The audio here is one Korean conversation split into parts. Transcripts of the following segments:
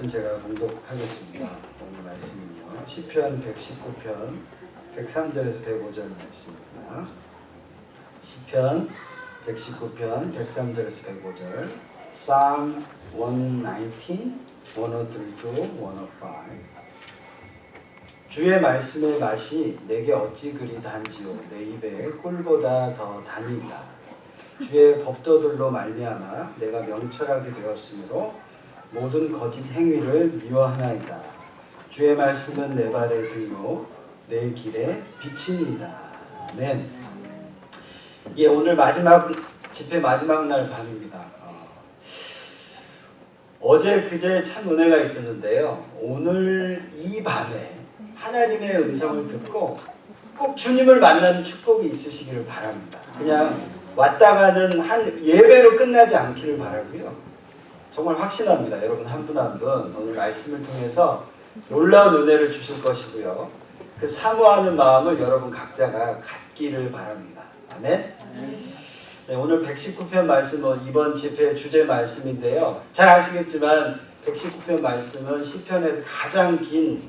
말씀 제가 봉독하겠습니다. 오늘 말씀은요. 시편 119편 103절에서 105절 말씀입니다. 시편 119편 103절에서 105절 Psalm 119, 103-105 주의 말씀의 맛이 내게 어찌 그리 단지요 내 입에 꿀보다 더 단이다. 주의 법도들로 말미암아 내가 명철하게 되었으므로 모든 거짓 행위를 미워하나이다. 주의 말씀은 내 발의 등이요 내 길에 빛이니이다. 아멘. 예, 오늘 마지막 집회 마지막 날 밤입니다. 어제 그제 참 은혜가 있었는데요. 오늘 이 밤에 하나님의 음성을 듣고 꼭 주님을 만나는 축복이 있으시기를 바랍니다. 그냥 왔다 가는 한 예배로 끝나지 않기를 바라고요. 정말 확신합니다. 여러분 한 분 한 분 오늘 말씀을 통해서 놀라운 은혜를 주실 것이고요. 그 사모하는 마음을 여러분 각자가 갖기를 바랍니다. 아멘. 네, 오늘 119편 말씀은 이번 집회 주제 말씀인데요. 잘 아시겠지만 119편 말씀은 시편에서 가장 긴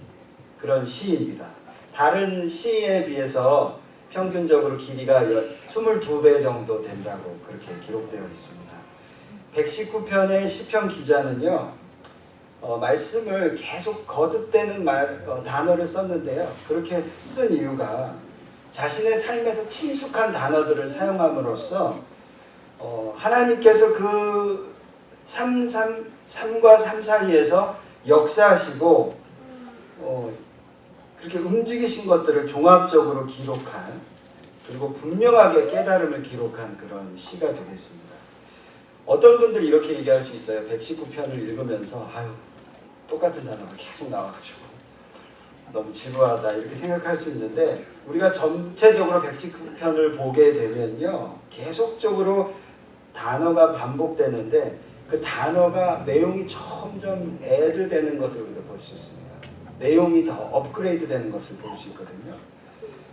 그런 시입니다. 다른 시에 비해서 평균적으로 길이가 22배 정도 된다고 그렇게 기록되어 있습니다. 119편의 시편 기자는요. 말씀을 계속 거듭되는 단어를 썼는데요. 그렇게 쓴 이유가 자신의 삶에서 친숙한 단어들을 사용함으로써 하나님께서 그 삶과 삶 사이에서 역사하시고 그렇게 움직이신 것들을 종합적으로 기록한 그리고 분명하게 깨달음을 기록한 그런 시가 되겠습니다. 어떤 분들이 이렇게 얘기할 수 있어요. 119편을 읽으면서 아유 똑같은 단어가 계속 나와가지고 너무 지루하다 이렇게 생각할 수 있는데 우리가 전체적으로 119편을 보게 되면요. 계속적으로 단어가 반복되는데 그 단어가 내용이 점점 애드되는 것을 우리가 볼 수 있습니다. 내용이 더 업그레이드 되는 것을 볼 수 있거든요.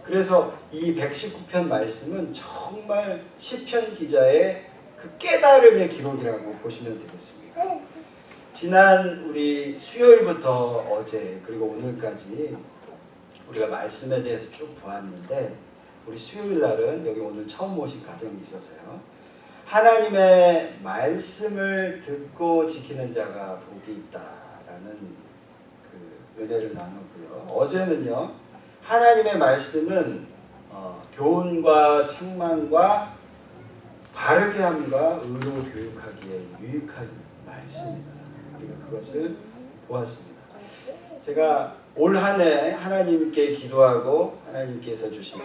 그래서 이 119편 말씀은 정말 시편 기자의 그 깨달음의 기록이라고 보시면 되겠습니다. 지난 우리 수요일부터 어제 그리고 오늘까지 우리가 말씀에 대해서 쭉 보았는데 우리 수요일 날은 여기 오늘 처음 오신 가정이 있어서요. 하나님의 말씀을 듣고 지키는 자가 복이 있다라는 그 은혜를 나눴고요. 어제는요. 하나님의 말씀은 교훈과 책망과 바르게 함과 의로 교육하기에 유익한 말씀입니다. 우리가 그것을 보았습니다. 제가 올 한 해 하나님께 기도하고 하나님께서 주신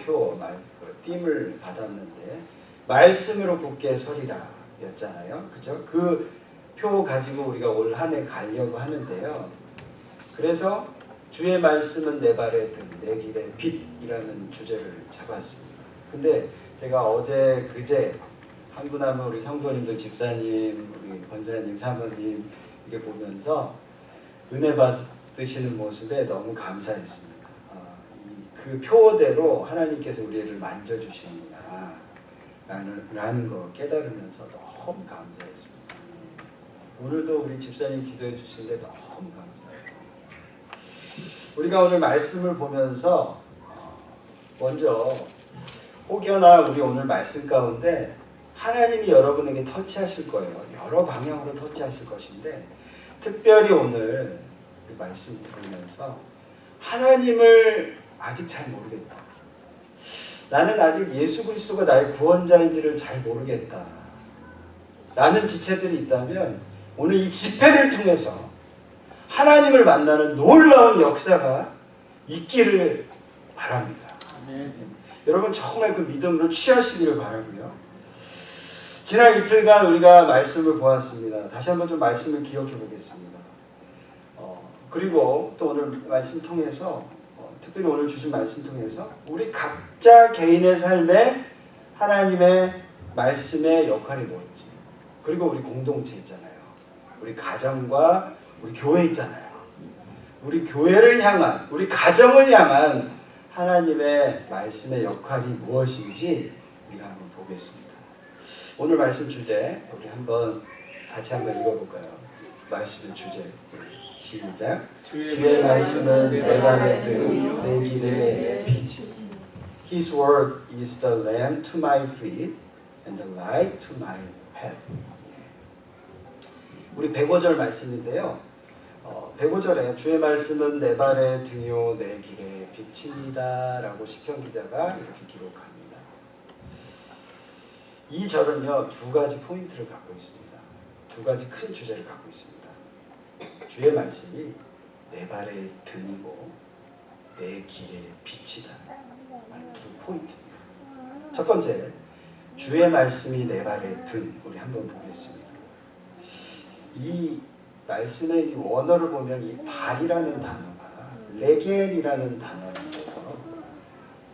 띠을 받았는데 말씀으로 굳게 서리라 였잖아요. 그죠? 그 표 가지고 우리가 올 한 해 가려고 하는데요. 그래서 주의 말씀은 내 발의 등, 내 길의 빛이라는 주제를 잡았습니다. 근데 제가 어제 그제 한 분 한 분 우리 성도님들 집사님, 우리 권사님, 사모님 이게 보면서 은혜 받으시는 모습에 너무 감사했습니다. 그 표대로 하나님께서 우리를 만져주시는구나 라는 거 깨달으면서 너무 감사했습니다. 오늘도 우리 집사님 기도해 주시는데 너무 감사해요. 우리가 오늘 말씀을 보면서 먼저 혹여나 우리 오늘 말씀 가운데 하나님이 여러분에게 터치하실 거예요. 여러 방향으로 터치하실 것인데 특별히 오늘 이 말씀 들으면서 하나님을 아직 잘 모르겠다. 나는 아직 예수 그리스도가 나의 구원자인지를 잘 모르겠다. 라는 지체들이 있다면 오늘 이 집회를 통해서 하나님을 만나는 놀라운 역사가 있기를 바랍니다. 여러분 정말 그 믿음으로 취하시기를 바라고요. 지난 이틀간 우리가 말씀을 보았습니다. 다시 한번 좀 말씀을 기억해 보겠습니다. 그리고 또 오늘 말씀 통해서 특별히 오늘 주신 말씀 통해서 우리 각자 개인의 삶에 하나님의 말씀의 역할이 뭔지 그리고 우리 공동체 있잖아요. 우리 가정과 우리 교회 있잖아요. 우리 교회를 향한 우리 가정을 향한 하나님의 말씀의 역할이 무엇인지 우리가 한번 보겠습니다. 오늘 말씀 주제 우리 한번 같이 한번 읽어볼까요? 말씀의 주제 시작. 주의 말씀은 내 발의 등, 내 길의 빛. His word is the lamp to my feet and the light to my path. 우리 105절 말씀인데요. 105절에 주의 말씀은 내 발의 등이요 내 길의 빛입니다 라고 시편 기자가 이렇게 기록합니다. 이 절은요 두 가지 포인트를 갖고 있습니다. 두 가지 큰 주제를 갖고 있습니다. 주의 말씀이 내 발의 등이고 내 길의 빛이다. 두 포인트입니다. 첫 번째, 주의 말씀이 내 발의 등. 우리 한번 보겠습니다. 이 말씀의 이 원어를 보면 이 발이라는 단어가 레겔이라는 단어인데요.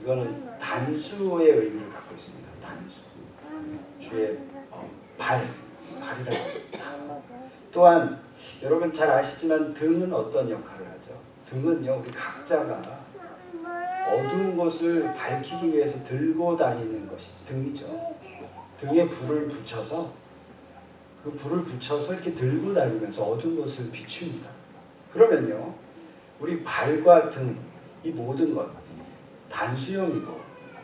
이거는 단수의 의미를 갖고 있습니다. 단수. 주의 발이라는 단어. 또한 여러분 잘 아시지만 등은 어떤 역할을 하죠? 등은요 우리 각자가 어두운 곳을 밝히기 위해서 들고 다니는 것이 등이죠. 등에 불을 붙여서 그 불을 붙여서 이렇게 들고 다니면서 어두운 곳을 비춥니다. 그러면요 우리 발과 등 이 모든 것 단수형이고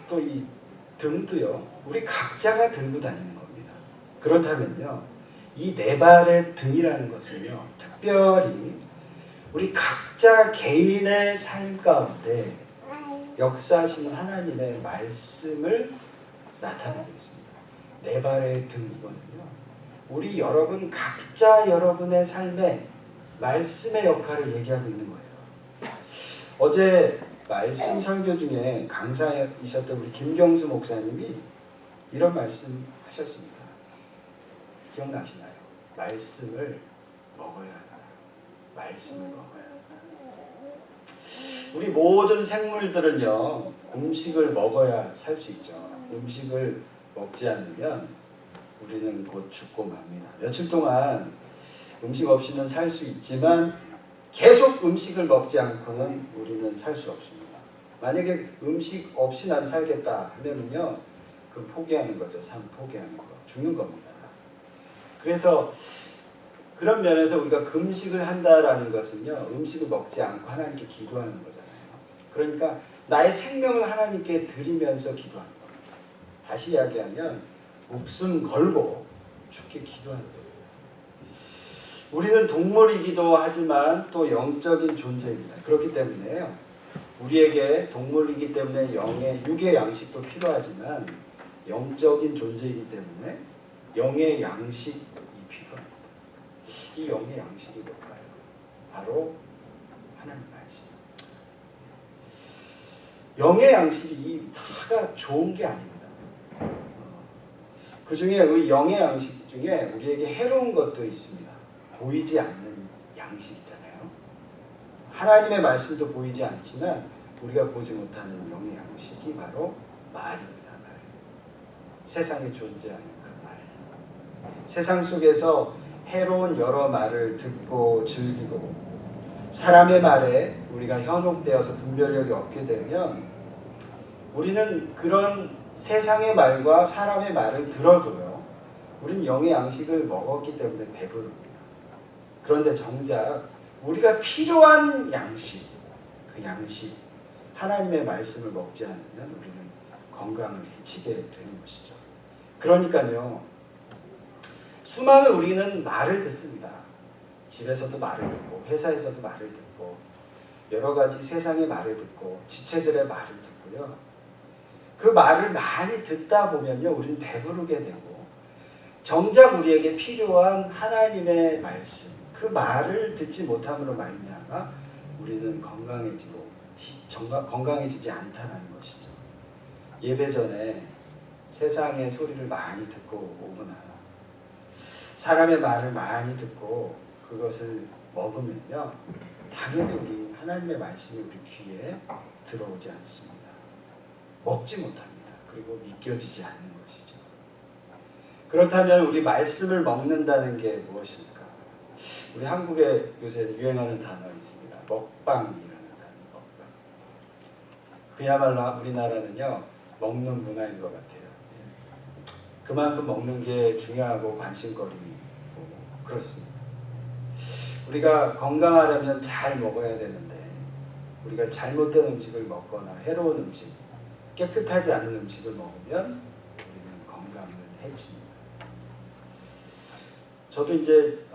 또 이 등도요 우리 각자가 들고 다니는 겁니다. 그렇다면요 이 네 발의 등이라는 것은요 특별히 우리 각자 개인의 삶 가운데 역사하시는 하나님의 말씀을 나타내고 있습니다. 네 발의 등이거든요. 우리 여러분 각자 여러분의 삶에 말씀의 역할을 얘기하고 있는 거예요. 어제 말씀 설교 중에 강사이셨던 우리 김경수 목사님이 이런 말씀 하셨습니다. 기억나시나요? 말씀을 먹어야 한다. 말씀을 먹어야 한다. 우리 모든 생물들은요 음식을 먹어야 살 수 있죠. 음식을 먹지 않으면 우리는 곧 죽고 맙니다. 며칠 동안 음식 없이는 살 수 있지만 계속 음식을 먹지 않고는 우리는 살 수 없습니다. 만약에 음식 없이 난 살겠다 하면은요 그 포기하는 거죠. 삶 포기하는 거. 죽는 겁니다. 그래서 그런 면에서 우리가 금식을 한다라는 것은요 음식을 먹지 않고 하나님께 기도하는 거잖아요. 그러니까 나의 생명을 하나님께 드리면서 기도하는 겁니다. 다시 이야기하면 목숨 걸고 죽게 기도하는 겁니다. 우리는 동물이기도 하지만 또 영적인 존재입니다. 그렇기 때문에요 우리에게 동물이기 때문에 육의 양식도 필요하지만 영적인 존재이기 때문에 영의 양식이 필요합니다. 이 영의 양식이 뭘까요? 바로 하나님 말씀. 영의 양식이 이 다가 좋은 게 아닙니다. 그 중에 우리 영의 양식 중에 우리에게 해로운 것도 있습니다. 보이지 않는 양식 있잖아요. 하나님의 말씀도 보이지 않지만 우리가 보지 못하는 영의 양식이 바로 말입니다. 말. 세상에 존재하는 그 말. 세상 속에서 해로운 여러 말을 듣고 즐기고 사람의 말에 우리가 현혹되어서 분별력이 없게 되면 우리는 그런 세상의 말과 사람의 말을 들어도요 우리는 영의 양식을 먹었기 때문에 배부릅니다. 그런데 정작 우리가 필요한 양식, 그 양식 하나님의 말씀을 먹지 않으면 우리는 건강을 해치게 되는 것이죠. 그러니까요 수많은 우리는 말을 듣습니다. 집에서도 말을 듣고 회사에서도 말을 듣고 여러 가지 세상의 말을 듣고 지체들의 말을 듣고요. 그 말을 많이 듣다 보면요 우리는 배부르게 되고 정작 우리에게 필요한 하나님의 말씀 그 말을 듣지 못함으로 말미암아 우리는 건강해지지 않다는 것이죠. 예배 전에 세상의 소리를 많이 듣고 오거나 사람의 말을 많이 듣고 그것을 먹으면요 당연히 우리 하나님의 말씀이 우리 귀에 들어오지 않습니다. 먹지 못합니다. 그리고 믿겨지지 않는 것이죠. 그렇다면 우리 말씀을 먹는다는 게 무엇일까? 우리 한국에 요새 유행하는 단어 있습니다. 먹방이라는 단어. 먹방. 그야말로 우리나라는요 먹는 문화인 것 같아요. 그만큼 먹는 게 중요하고 관심거리고 그렇습니다. 우리가 건강하려면 잘 먹어야 되는데 우리가 잘못된 음식을 먹거나 해로운 음식, 깨끗하지 않은 음식을 먹으면 우리는 건강을 해칩니다. 저도 이제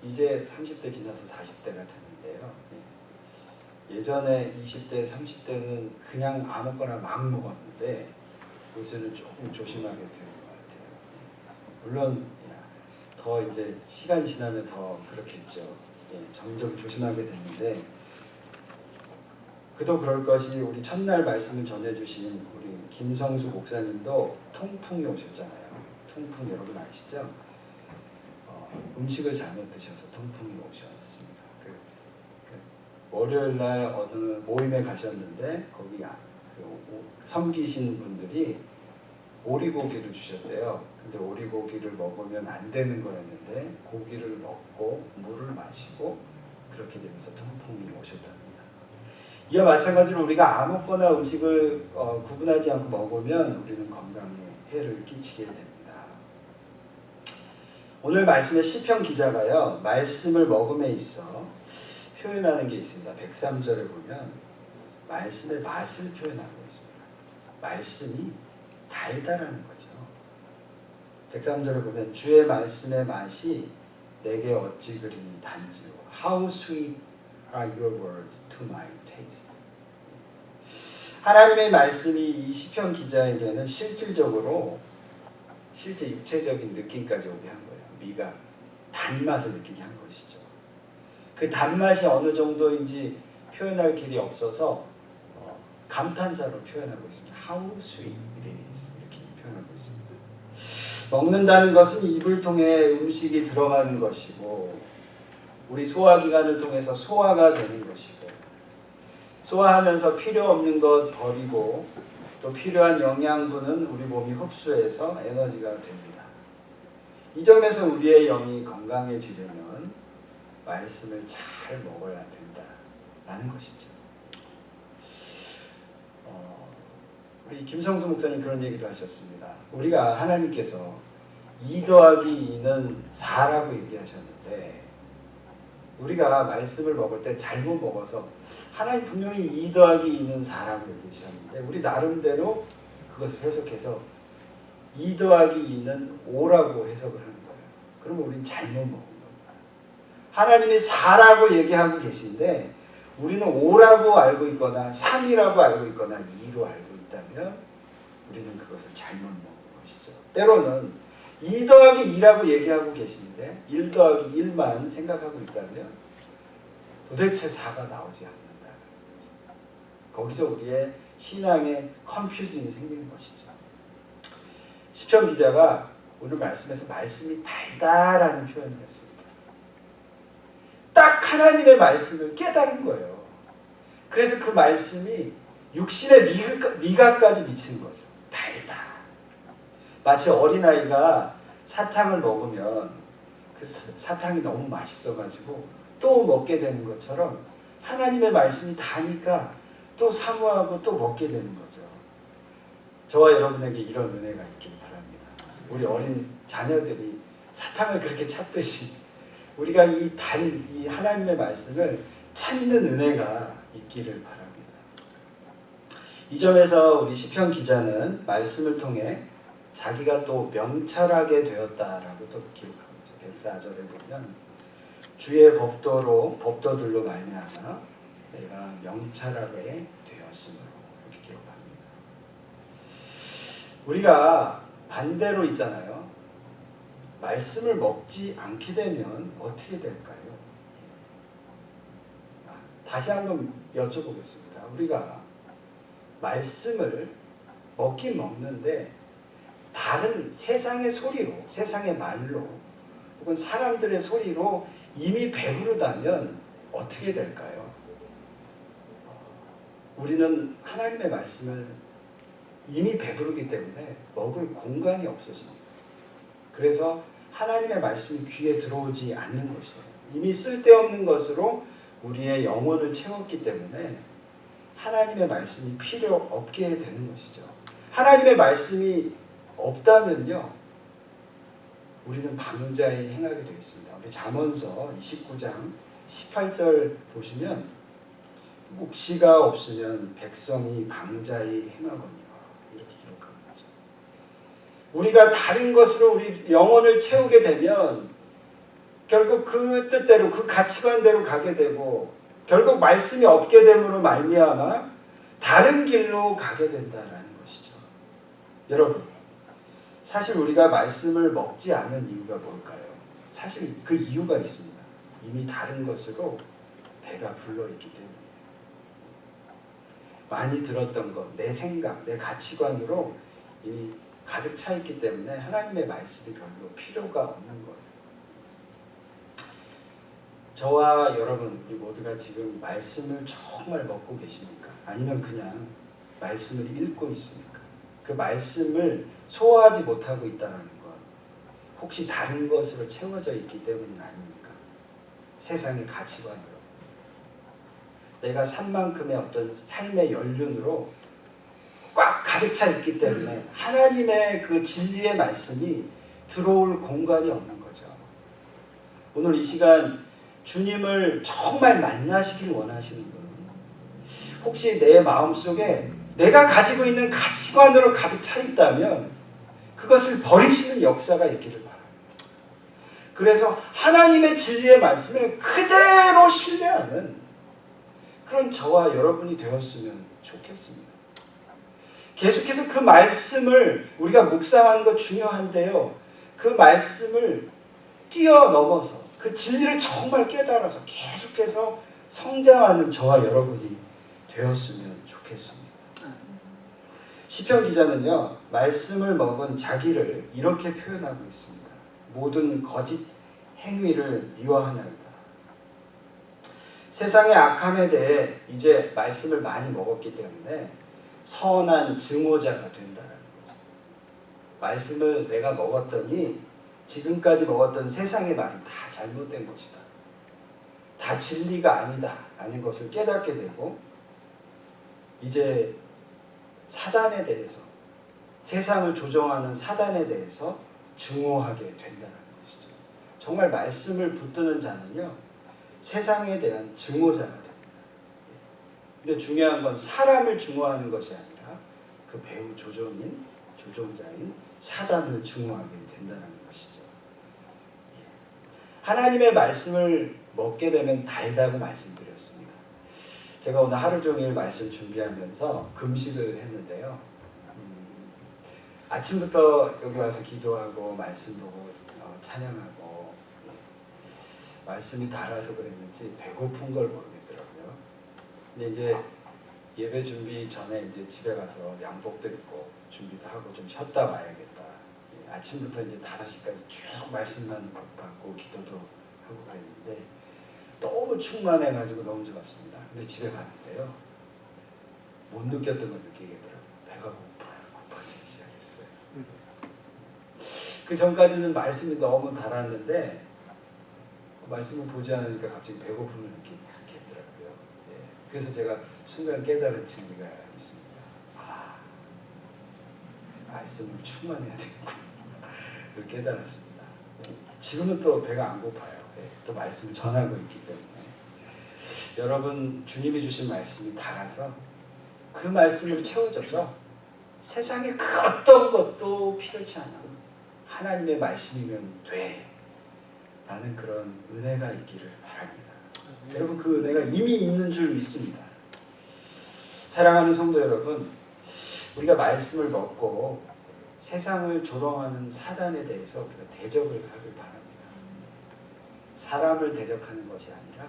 30대 지나서 40대가 됐는데요. 예전에 20대, 30대는 그냥 아무거나 막 먹었는데 요새는 조금 조심하게 되는 것 같아요. 물론 더 이제 시간 지나면 더 그렇겠죠. 점점 조심하게 됐는데 그도 그럴 것이 우리 첫날 말씀을 전해주신 우리 김성수 목사님도 통풍이 오셨잖아요. 통풍 여러분 아시죠? 음식을 잘못 드셔서 통풍이 오셨습니다. 월요일 날 어느 모임에 가셨는데 거기 섬기신 분들이 오리고기를 주셨대요. 근데 오리고기를 먹으면 안 되는 거였는데 고기를 먹고 물을 마시고 그렇게 되면서 통풍이 오셨답니다. 이와 마찬가지로 우리가 아무거나 음식을 구분하지 않고 먹으면 우리는 건강에 해를 끼치게 됩니다. 오늘 말씀의 시편 기자가요, 말씀을 먹음에 있어 표현하는 게 있습니다. 103절에 보면 말씀의 맛을 표현하고 있습니다. 말씀이 달다라는 거죠. 103절에 보면 주의 말씀의 맛이 내게 어찌 그리 단지요. How sweet are your words to my taste. 하나님의 말씀이 이 시편 기자에게는 실질적으로 실제 육체적인 느낌까지 오게 한 거예요. 미각, 단맛을 느끼게 한 것이죠. 그 단맛이 어느 정도인지 표현할 길이 없어서 감탄사로 표현하고 있습니다. How sweet it is. 이렇게 표현하고 있습니다. 먹는다는 것은 입을 통해 음식이 들어가는 것이고 우리 소화기관을 통해서 소화가 되는 것이고 소화하면서 필요 없는 것 버리고 또 필요한 영양분은 우리 몸이 흡수해서 에너지가 됩니다. 이 점에서 우리의 영이 건강해지려면 말씀을 잘 먹어야 된다라는 것이죠. 우리 김성수 목사님 그런 얘기도 하셨습니다. 우리가 하나님께서 2 더하기 2는 4라고 얘기하셨는데 우리가 말씀을 먹을 때 잘못 먹어서 하나님 분명히 2 더하기 2는 4라고 얘기하셨는데 우리 나름대로 그것을 해석해서 2 더하기 2는 5라고 해석을 하는 거예요. 그러면 우리는 잘못 먹은 겁니다. 하나님이 4라고 얘기하고 계신데 우리는 5라고 알고 있거나 3이라고 알고 있거나 2로 알고 있다면 우리는 그것을 잘못 먹은 것이죠. 때로는 2 더하기 2라고 얘기하고 계시는데 1 더하기 1만 생각하고 있다면 도대체 4가 나오지 않는다는 거죠. 거기서 우리의 신앙의 컨퓨징이 생기는 것이죠. 시편 기자가 오늘 말씀에서 말씀이 달다라는 표현을 했습니다. 딱 하나님의 말씀을 깨달은 거예요. 그래서 그 말씀이 육신의 미각까지 미치는 거죠. 달다. 마치 어린아이가 사탕을 먹으면 그 사탕이 너무 맛있어가지고 또 먹게 되는 것처럼 하나님의 말씀이 다니까 또 사모하고 또 먹게 되는 거죠. 저와 여러분에게 이런 은혜가 있길 바랍니다. 우리 어린 자녀들이 사탕을 그렇게 찾듯이 우리가 이 하나님의 말씀을 찾는 은혜가 있기를 바랍니다. 이 점에서 우리 시편 기자는 말씀을 통해 자기가 또 명철하게 되었다라고 또 기록하고 있죠. 104절에 보면 주의 법도들로 말미암아 내가 명철하게 되었으므로 이렇게 기록합니다. 우리가 반대로 있잖아요. 말씀을 먹지 않게 되면 어떻게 될까요? 다시 한번 여쭤보겠습니다. 우리가 말씀을 먹긴 먹는데 다른 세상의 소리로, 세상의 말로 혹은 사람들의 소리로 이미 배부르다면 어떻게 될까요? 우리는 하나님의 말씀을 이미 배부르기 때문에 먹을 공간이 없어집니다. 그래서 하나님의 말씀이 귀에 들어오지 않는 것이에요. 이미 쓸데없는 것으로 우리의 영혼을 채웠기 때문에 하나님의 말씀이 필요 없게 되는 것이죠. 하나님의 말씀이 없다면요, 우리는 방자히 행하게 되어 있습니다. 우리 잠언서 29장 18절 보시면 묵시가 없으면 백성이 방자히 행하거니와 이렇게 기록하고 있죠. 우리가 다른 것으로 우리 영혼을 채우게 되면 결국 그 뜻대로 그 가치관대로 가게 되고 결국 말씀이 없게 됨으로 말미암아 다른 길로 가게 된다라는 것이죠. 여러분, 사실 우리가 말씀을 먹지 않은 이유가 뭘까요? 사실 그 이유가 있습니다. 이미 다른 것으로 배가 불러있기 때문에 많이 들었던 것, 내 생각, 내 가치관으로 이미 가득 차 있기 때문에 하나님의 말씀이 별로 필요가 없는 거예요. 저와 여러분 모두가 지금 말씀을 정말 먹고 계십니까? 아니면 그냥 말씀을 읽고 있습니까? 그 말씀을 소화하지 못하고 있다는 것, 혹시 다른 것으로 채워져 있기 때문이 아닙니까? 세상의 가치관으로. 내가 산 만큼의 어떤 삶의 연륜으로 꽉 가득 차 있기 때문에 하나님의 그 진리의 말씀이 들어올 공간이 없는 거죠. 오늘 이 시간 주님을 정말 만나시길 원하시는 분, 혹시 내 마음속에 내가 가지고 있는 가치관으로 가득 차 있다면 그것을 버리시는 역사가 있기를 바랍니다. 그래서 하나님의 진리의 말씀을 그대로 신뢰하는 그런 저와 여러분이 되었으면 좋겠습니다. 계속해서 그 말씀을 우리가 묵상하는 것 중요한데요. 그 말씀을 뛰어넘어서 그 진리를 정말 깨달아서 계속해서 성장하는 저와 여러분이 되었으면 좋겠습니다. 시편 기자는요, 말씀을 먹은 자기를 이렇게 표현하고 있습니다. 모든 거짓 행위를 미워하나이다. 세상의 악함에 대해 이제 말씀을 많이 먹었기 때문에 선한 증오자가 된다는 거죠. 말씀을 내가 먹었더니 지금까지 먹었던 세상의 말이 다 잘못된 것이다. 다 진리가 아니다 라는 것을 깨닫게 되고 이제 사단에 대해서, 세상을 조종하는 사단에 대해서 증오하게 된다는 것이죠. 정말 말씀을 붙드는 자는요, 세상에 대한 증오자가 됩니다. 근데 중요한 건 사람을 증오하는 것이 아니라 그 배후 조종자인 사단을 증오하게 된다는 것이죠. 하나님의 말씀을 먹게 되면 달다고 말씀드렸습니다. 제가 오늘 하루 종일 말씀 준비하면서 금식을 했는데요. 아침부터 여기 와서 기도하고 말씀 보고 찬양하고 말씀이 달아서 그랬는지 배고픈 걸 모르겠더라고요. 근데 이제 예배 준비 전에 이제 집에 가서 양복도 입고 준비도 하고 좀 쉬었다 와야겠다. 아침부터 이제 5시까지 쭉 말씀만 받고 기도도 하고 그랬는데 너무 충만해가지고 너무 좋았습니다. 근데 집에 갔는데요, 못 느꼈던 걸 느끼겠더라고요. 배가 고파지기 시작했어요. 그 전까지는 말씀이 너무 달았는데 말씀을 보지 않으니까 갑자기 배고픔을 느끼겠더라고요. 그래서 제가 순간 깨달은 진리가 있습니다. 말씀을 충만해야 되겠구나. 그걸 깨달았습니다. 지금은 또 배가 안 고파요. 또 말씀을 전하고 있기 때문에 여러분, 주님이 주신 말씀이 달아서 그 말씀을 채워줘서 세상에 그 어떤 것도 필요치 않아. 하나님의 말씀이면 돼. 라는 그런 은혜가 있기를 바랍니다. 여러분, 그 은혜가 이미 있는 줄 믿습니다. 사랑하는 성도 여러분, 우리가 말씀을 먹고 세상을 조롱하는 사단에 대해서 우리가 대적을 하길 바랍니다. 사람을 대적하는 것이 아니라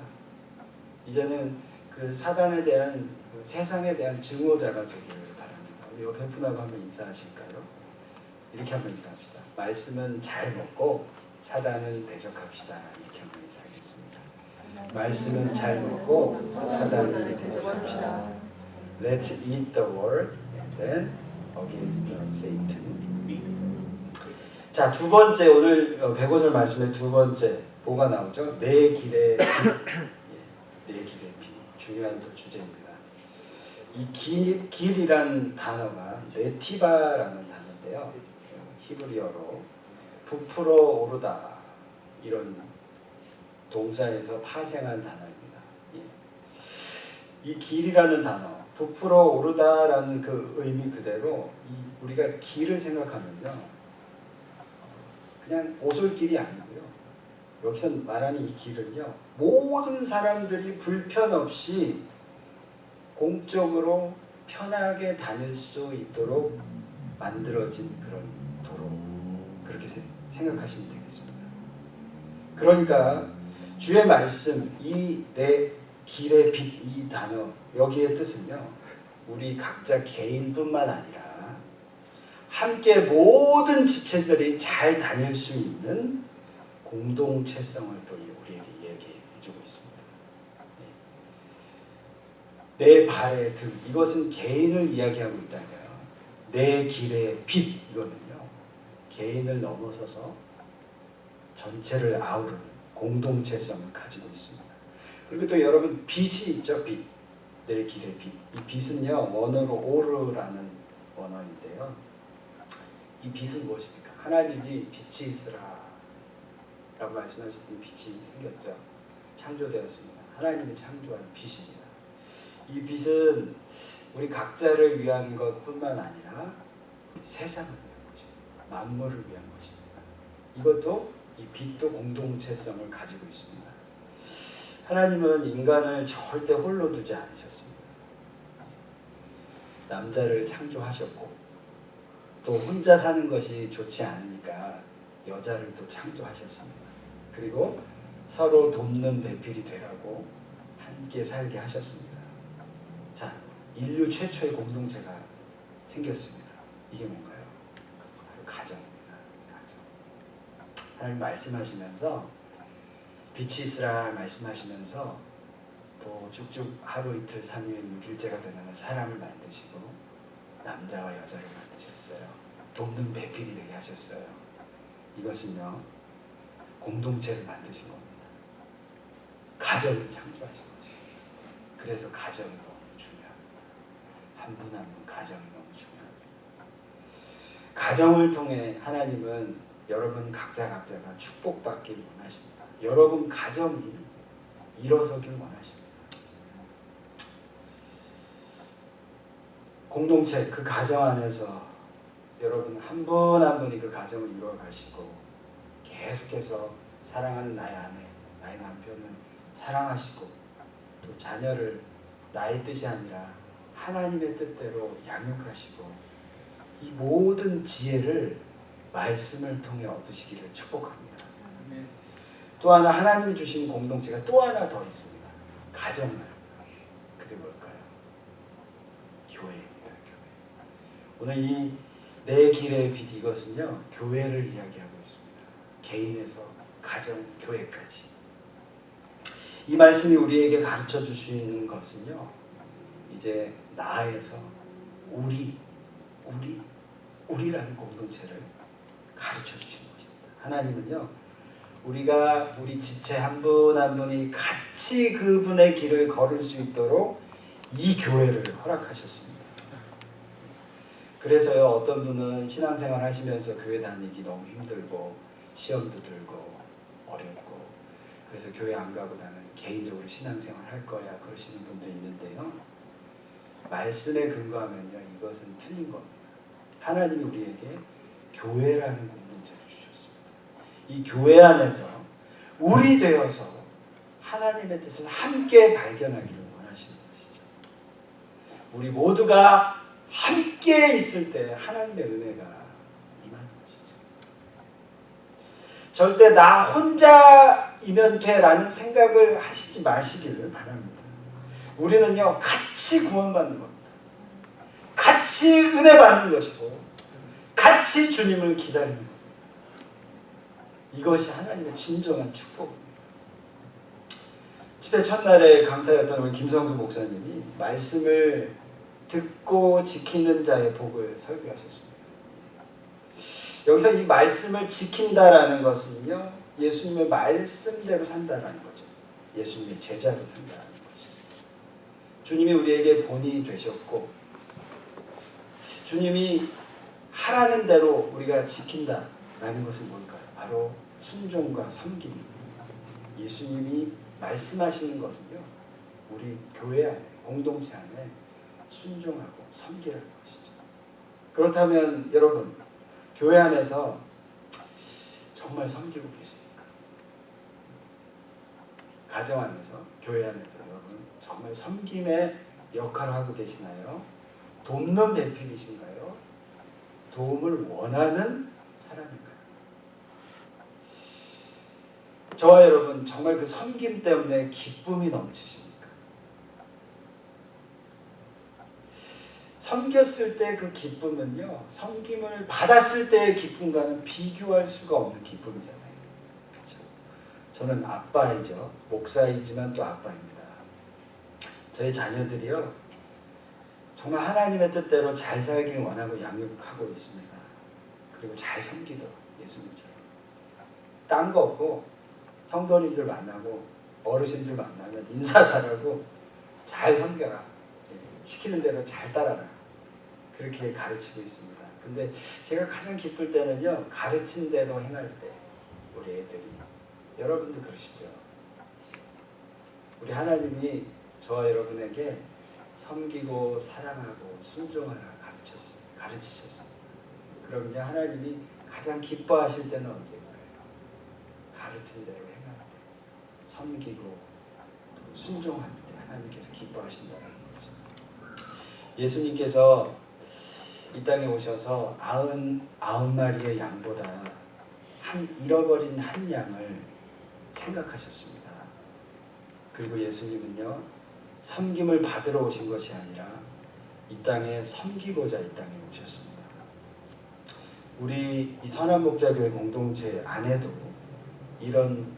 이제는 그 사단에 대한, 그 세상에 대한 증오자가 되기를 바랍니다. 우리 옆에 분하고 한번 인사하실까요? 이렇게 한번 인사합시다. 말씀은 잘 먹고 사단을 대적합시다. 이렇게 한번 인사하겠습니다. 말씀은 잘 먹고 사단을 대적합시다. Let's eat the word and then against Satan. 자, 두 번째, 오늘 105절 말씀의 두 번째 뭐가 나오죠? 내 길의 비. 내 길의 비. 중요한 또 주제입니다. 이 길이란 단어가 네티바라는 단어인데요. 히브리어로 부풀어 오르다 이런 동사에서 파생한 단어입니다. 예. 이 길이라는 단어, 부풀어 오르다라는 그 의미 그대로 우리가 길을 생각하면요, 그냥 오솔길이 아니고요. 여기서 말하는 이 길은요, 모든 사람들이 불편 없이 공적으로 편하게 다닐 수 있도록 만들어진 그런 도로, 그렇게 생각하시면 되겠습니다. 그러니까 주의 말씀, 이 내 길의 빛, 이 단어, 여기의 뜻은요, 우리 각자 개인뿐만 아니라 함께 모든 지체들이 잘 다닐 수 있는 공동체성을 또 우리에게 얘기해주고 있습니다. 내 발의 등, 이것은 개인을 이야기하고 있다면 내 길의 빛, 이거는요, 개인을 넘어서서 전체를 아우르는 공동체성을 가지고 있습니다. 그리고 또 여러분, 빛이 있죠. 빛, 내 길의 빛. 이 빛은요, 원어로 오르라는 원어인데요, 이 빛은 무엇입니까? 하나님이 빛이 있으라 라고 말씀하셨더니 빛이 생겼죠. 창조되었습니다. 하나님이 창조한 빛입니다. 이 빛은 우리 각자를 위한 것뿐만 아니라 세상을 위한 것입니다. 만물을 위한 것입니다. 이것도, 이 빛도 공동체성을 가지고 있습니다. 하나님은 인간을 절대 홀로 두지 않으셨습니다. 남자를 창조하셨고, 또 혼자 사는 것이 좋지 않으니까 여자를 또 창조하셨습니다. 그리고 서로 돕는 배필이 되라고 함께 살게 하셨습니다. 자, 인류 최초의 공동체가 생겼습니다. 이게 뭔가요? 바로 가정입니다. 가정. 하나님 말씀하시면서 빛이 있으라 말씀하시면서 또 쭉쭉 하루 이틀 3일 6일째가 되면 사람을 만드시고 남자와 여자를 만드셨어요. 돕는 배필이 되게 하셨어요. 이것은요, 공동체를 만드신 겁니다. 가정을 창조하신 거죠. 그래서 가정이 너무 중요합니다. 한 분 한 분 가정이 너무 중요합니다. 가정을 통해 하나님은 여러분 각자가 축복받기를 원하십니다. 여러분 가정이 일어서길 원하십니다. 공동체, 그 가정 안에서 여러분 한 분 한 분이 그 가정을 이루어가시고 계속해서 사랑하는 나의 아내, 나의 남편을 사랑하시고 또 자녀를 나의 뜻이 아니라 하나님의 뜻대로 양육하시고 이 모든 지혜를 말씀을 통해 얻으시기를 축복합니다. 또 하나 하나님이 주신 공동체가 또 하나 더 있습니다. 가정을. 그게 뭘까요? 교회입니다. 교회. 오늘 이 내 길의 빛, 이것은요, 교회를 이야기하고 있습니다. 개인에서 가정, 교회까지. 이 말씀이 우리에게 가르쳐 주시는 것은요, 이제 나에서 우리라는 공동체를 가르쳐 주시는 것입니다. 하나님은요, 우리 지체 한 분 한 분이 같이 그분의 길을 걸을 수 있도록 이 교회를 허락하셨습니다. 그래서요, 어떤 분은 신앙생활 하시면서 교회 다니기 너무 힘들고 시험도 들고 어렵고 그래서 교회 안 가고 나는 개인적으로 신앙생활 할 거야 그러시는 분도 있는데요, 말씀에 근거하면요, 이것은 틀린 겁니다. 하나님이 우리에게 교회라는 공동체를 주셨습니다. 이 교회 안에서 우리 되어서 하나님의 뜻을 함께 발견하기를 원하시는 것이죠. 우리 모두가 함께 있을 때 하나님의 은혜가 임하는 것이죠. 절대 나 혼자이면 돼라는 생각을 하시지 마시기를 바랍니다. 우리는요, 같이 구원받는 겁니다. 같이 은혜 받는 것이고 같이 주님을 기다리는 겁니다. 이것이 하나님의 진정한 축복입니다. 집회 첫날에 강사였던 우리 김성수 목사님이 말씀을 듣고 지키는 자의 복을 설교하셨습니다. 여기서 이 말씀을 지킨다라는 것은요, 예수님의 말씀대로 산다라는 거죠. 예수님의 제자로 산다라는 것이죠. 주님이 우리에게 본이 되셨고 주님이 하라는 대로 우리가 지킨다. 라는 것은 뭘까요? 바로 순종과 섬김. 예수님이 말씀하시는 것은요, 우리 교회 안에, 공동체 안에 순종하고 섬기라는 것이죠. 그렇다면 여러분, 교회 안에서 정말 섬기고 계십니까? 가정 안에서, 교회 안에서 여러분 정말 섬김의 역할을 하고 계시나요? 돕는 배필이신가요? 도움을 원하는 사람인가요? 저와 여러분 정말 그 섬김 때문에 기쁨이 넘치십니까? 섬겼을 때 그 기쁨은요, 섬김을 받았을 때의 기쁨과는 비교할 수가 없는 기쁨이잖아요. 그렇죠? 저는 아빠이죠. 목사이지만 또 아빠입니다. 저희 자녀들이요, 정말 하나님의 뜻대로 잘 살길 원하고 양육하고 있습니다. 그리고 잘 섬기도록, 예수님처럼. 딴 거 없고 성도님들 만나고 어르신들 만나면 인사 잘하고 잘 섬겨라. 시키는 대로 잘 따라라. 그렇게 가르치고 있습니다. 근데 제가 가장 기쁠 때는요, 가르친 대로 행할 때 우리 애들이, 여러분도 그러시죠? 우리 하나님이 저와 여러분에게 섬기고 사랑하고 순종하라 가르치셨습니다. 그럼 이제 하나님이 가장 기뻐하실 때는 언제일까요? 가르친 대로 행할 때, 섬기고 순종할 때 하나님께서 기뻐하신다는 거죠. 예수님께서 이 땅에 오셔서 99마리의 양보다 잃어버린 한 양을 생각하셨습니다. 그리고 예수님은요, 섬김을 받으러 오신 것이 아니라 이 땅에 섬기고자 이 땅에 오셨습니다. 우리 이 선한목자교회 공동체 안에도 이런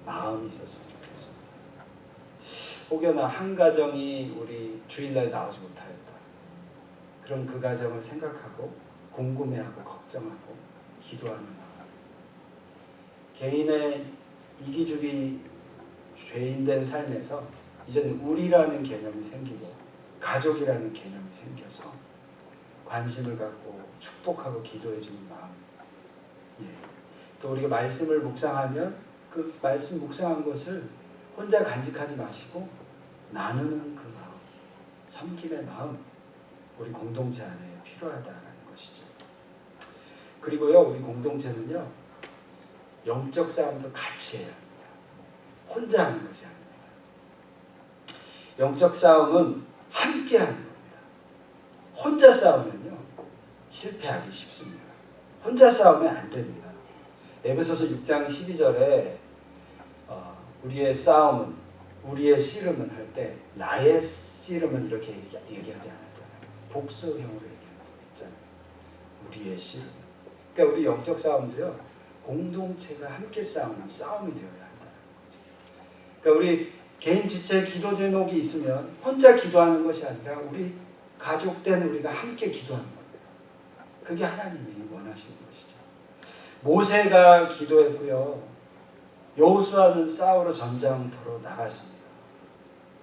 마음이 있었으면 좋겠습니다. 혹여나 한 가정이 우리 주일날 나오지 못하였다. 그럼 그 가정을 생각하고 궁금해하고 걱정하고 기도하는 마음. 개인의 이기주기 죄인된 삶에서 이제는 우리라는 개념이 생기고 가족이라는 개념이 생겨서 관심을 갖고 축복하고 기도해주는 마음. 예. 또 우리가 말씀을 묵상하면 그 말씀 묵상한 것을 혼자 간직하지 마시고 나누는 그 마음, 섬김의 마음, 우리 공동체 안에 필요하다는 것이죠. 그리고요, 우리 공동체는요, 영적 싸움도 같이 해야 합니다. 혼자 하는 것이 아닙니다. 영적 싸움은 함께 하는 겁니다. 혼자 싸우면요, 실패하기 쉽습니다. 혼자 싸우면 안 됩니다. 에베소서 6장 12절에 우리의 싸움은, 우리의 씨름은 할 때 나의 씨름은 이렇게 얘기하지 않았잖아요. 복수형으로 얘기했잖아요. 우리의 씨름. 그러니까 우리 영적 싸움도요, 공동체가 함께 싸우는 싸움이 되어야 한다는 거죠. 그러니까 우리 개인 지체 기도 제목이 있으면 혼자 기도하는 것이 아니라 우리 가족된 우리가 함께 기도하는 겁니다. 그게 하나님이 원하시는 것이죠. 모세가 기도했고요, 여호수아는 싸우러 전장터로 나갔습니다.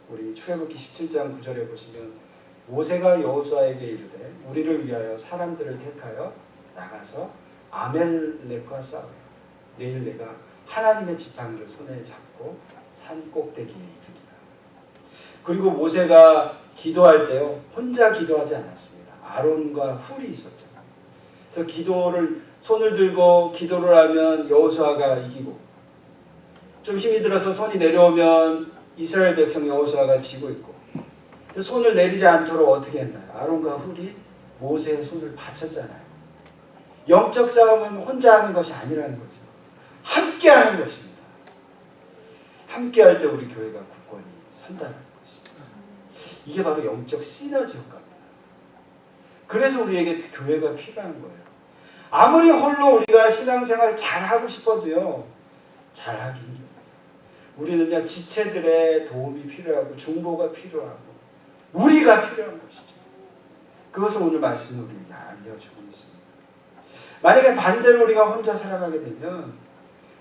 우리 출애굽기 17장 9절에 보시면 모세가 여호수아에게 이르되 우리를 위하여 사람들을 택하여 나가서 아멜렉과 싸우라. 내일 내가 하나님의 지팡이를 손에 잡고 산 꼭대기에 이르리라. 그리고 모세가 기도할 때요, 혼자 기도하지 않았습니다. 아론과 훌이 있었죠. 그래서 손을 들고 기도를 하면 여호수아가 이기고, 좀 힘이 들어서 손이 내려오면 이스라엘 백성 여호수아가 지고 있고, 손을 내리지 않도록 어떻게 했나요? 아론과 훌이 모세의 손을 받쳤잖아요. 영적 싸움은 혼자 하는 것이 아니라는 거죠. 함께 하는 것입니다. 함께 할 때 우리 교회가 굳건히 선다는 것이죠. 이게 바로 영적 시너지 효과입니다. 그래서 우리에게 교회가 필요한 거예요. 아무리 홀로 우리가 신앙생활 잘하고 싶어도요, 잘하기 힘듭니다. 우리는요, 지체들의 도움이 필요하고 중보가 필요하고 우리가 필요한 것이죠. 그것을 오늘 말씀으로 알려주고 있습니다. 만약에 반대로 우리가 혼자 살아가게 되면,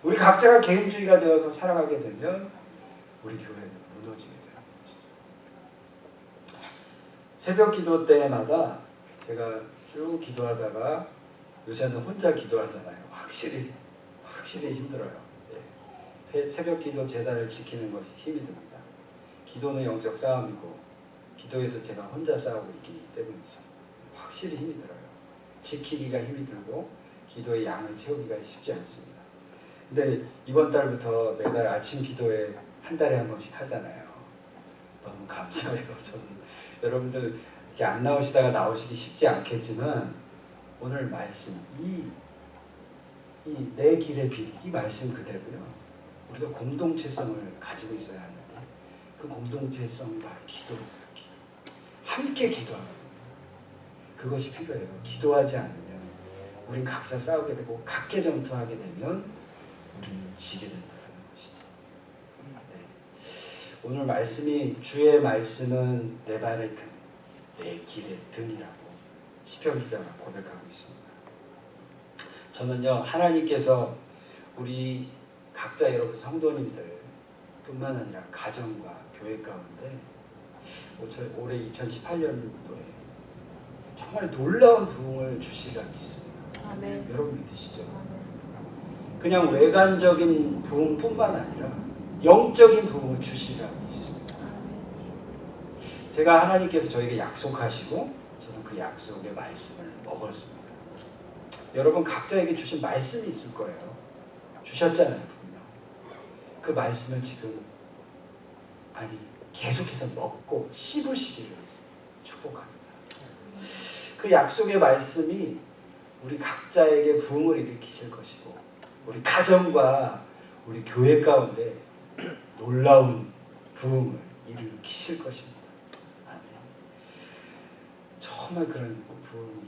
우리 각자가 개인주의가 되어서 살아가게 되면 우리 교회는 무너지게 되는 것이죠. 새벽 기도 때마다 제가 쭉 기도하다가 요새는 혼자 기도하잖아요. 확실히 힘들어요. 예. 새벽 기도 제단을 지키는 것이 힘이 듭니다. 기도는 영적 싸움이고 기도에서 제가 혼자 싸우고 있기 때문이죠. 확실히 힘이 들어요. 지키기가 힘이 들고 기도의 양을 채우기가 쉽지 않습니다. 근데 이번 달부터 매달 아침 기도에 한 달에 한 번씩 하잖아요. 너무 감사해요. 저는 여러분들 이렇게 안 나오시다가 나오시기 쉽지 않겠지만 오늘 말씀 이 내 길의 길 이 말씀 그대로요. 우리가 공동체성을 가지고 있어야 하는데 그 공동체성이 바로 기도입니다. 함께 기도하는 그것이 필요해요. 기도하지 않으면 우린 각자 싸우게 되고 각계전투하게 되면 우리는 지게 된다는 것이죠. 네. 오늘 말씀이 주의 말씀은 내 발의 등, 내 길의 등이라고 시편 기자가 고백하고 있습니다. 저는요 하나님께서 우리 각자 여러분 성도님들 뿐만 아니라 가정과 교회 가운데 올해 2018년도에 정말 놀라운 부흥을 주시리라 믿습니다. 아멘. 여러분 믿으시죠? 그냥 외관적인 부흥뿐만 아니라 영적인 부흥을 주시리라 믿습니다. 제가 하나님께서 저에게 약속하시고 저는 그 약속의 말씀을 먹었습니다. 여러분 각자에게 주신 말씀이 있을 거예요. 주셨잖아요. 분명. 그 말씀을 지금 계속해서 먹고 씹으시기를 축복합니다. 그 약속의 말씀이 우리 각자에게 부흥을 일으키실 것이고 우리 가정과 우리 교회 가운데 놀라운 부흥을 일으키실 것입니다. 아멘. 정말 그런 부흥이